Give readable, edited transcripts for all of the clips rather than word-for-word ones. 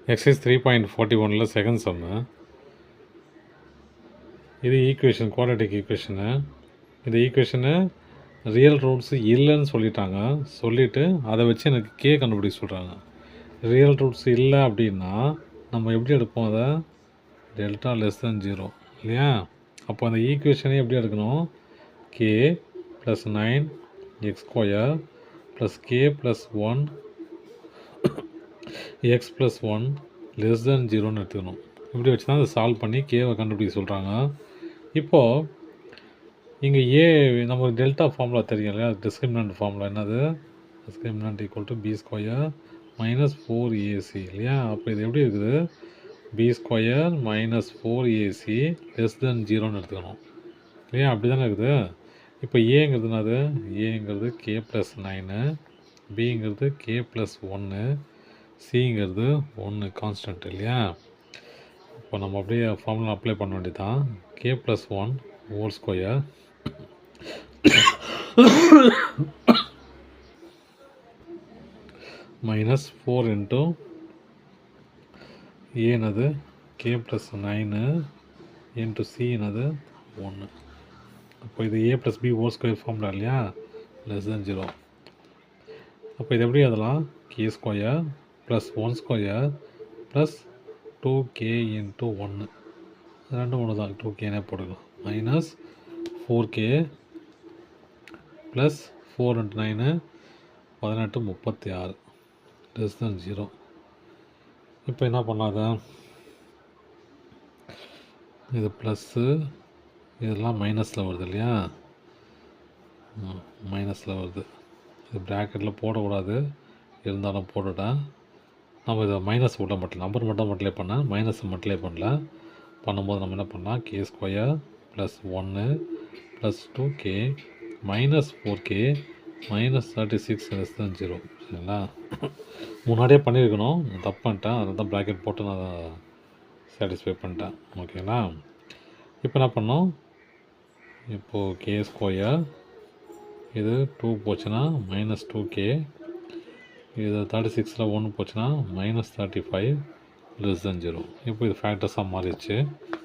Exercise 3.41 second சம்மு. இது equation, quadratic equation. இந்த equation real roots இல்லைன்னு சொல்லிட்டாங்க. சொல்லிவிட்டு அதை வச்சு எனக்கு கே கண்டுபிடிக்க சொல்கிறாங்க. ரியல் ரூட்ஸ் இல்லை அப்படின்னா நம்ம எப்படி எடுப்போம் அதை? டெல்டா லெஸ் தென் 0 இல்லையா? அப்போ அந்த ஈக்குவேஷனே எப்படி எடுக்கணும்? K plus 9 x square plus k plus 1 x plus 1 less than 0ன்னு எடுத்துக்கணும். இப்படி வச்சு தான் அதை சால்வ் பண்ணி கேவை கண்டுபிடிக்க சொல்கிறாங்க. இப்போது இங்கே ஏ நம்ம டெல்டா ஃபார்முலா தெரியும் இல்லையா? டிஸ்கிரிமினன்ட் ஃபார்முலா என்னது? Discriminant equal to b square minus 4ac இல்லையா? அப்போ இது எப்படி இருக்குது? B square minus 4ac less than 0ன்னு எடுத்துக்கணும் இல்லையா? அப்படி தானே இருக்குது. இப்போ ஏங்கிறது என்னது? ஏங்கிறது கே ப்ளஸ் 9, பிங்கிறது கே ப்ளஸ் 1, சிங்கிறது 1 கான்ஸ்டன்ட் இல்லையா? இப்போ நம்ம அப்படியே ஃபார்முலா அப்ளை பண்ண வேண்டியதான். K plus 1 whole square minus 4 into ஏனது கே ப்ளஸ் 9 இன்ட்டு சி என்னது 1. அப்போ இது a plus b whole square formula இல்லையா? Less than 0. அப்போ இது எப்படி அதெல்லாம்? K square plus 1 square plus 2k into 1 ரெண்டும் ஒன்று தான். 2kனே போட்டுக்கலாம். Minus 4k plus 4 into 9 18 36 less than 0. இப்போ என்ன பண்ணாத? இது ப்ளஸ்ஸு இதெல்லாம் மைனஸில் வருது இல்லையா? மைனஸில் வருது. இது ப்ராக்கெட்டில் போடக்கூடாது, இருந்தாலும் போட்டுட்டேன். நம்ம இதை மைனஸ் விட மாட்டோம். நம்பர் மட்டும் மட்டிலே பண்ணேன், மைனஸ் மட்டிலே பண்ணல. பண்ணும்போது நம்ம என்ன பண்ணலாம்? K square plus 1 plus 2k minus 4k minus 36 less than 0 சரிங்களா? முன்னாடியே பண்ணியிருக்கணும், தப்பு பண்ணிட்டேன். அதில் தான் ப்ராக்கெட் போட்டு நான் சாட்டிஸ்ஃபை பண்ணிட்டேன். ஓகேங்களா? இப்போ என்ன பண்ணோம்? இப்போது கே ஸ்கொயர் இது 2 போச்சுன்னா மைனஸ் 2k, இது 36ல் 1 போச்சுன்னா மைனஸ் 35 லெஸ் தென் 0. இப்போ இது ஃபேக்டர்ஸாக மாறிடுச்சு.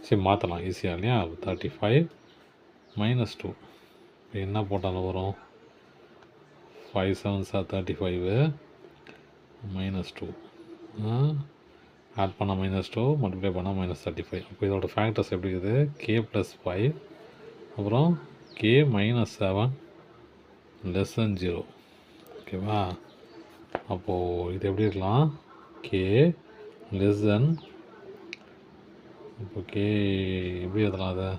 சரி, மாற்றலாம் ஈஸியாக இல்லையா? 35 மைனஸ் 2 இப்போ என்ன போட்டாலும் வரும்? 5 7s are 35 மைனஸ் 2 ஆட் பண்ணால் மைனஸ் 2 மல்டிப்ளை பண்ணால் மைனஸ் 35. அப்போ இதோட ஃபேக்டர்ஸ் எப்படி இருக்குது? கே ப்ளஸ் 5 அப்புறம் கே மைனஸ் 7 லெஸ் தென் 0. ஓகேவா? அப்போது இது எப்படி இருக்கலாம்? கே லெஸ் தென், இப்போ கே எப்படி எழுதலாம்? அதை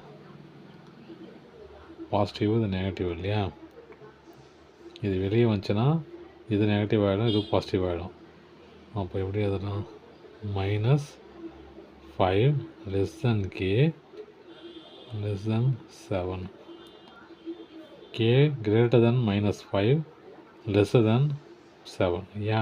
பாசிட்டிவ், இது நெகட்டிவ் இல்லையா? இது வெளியே வந்துச்சுன்னா இது நெகட்டிவ் ஆகிடும், இது பாசிட்டிவ் ஆகிடும். அப்போ எப்படி எழுதலாம்? Minus 5 less than K less than 7. K greater than minus 5 lesser தென் 7. ஏன்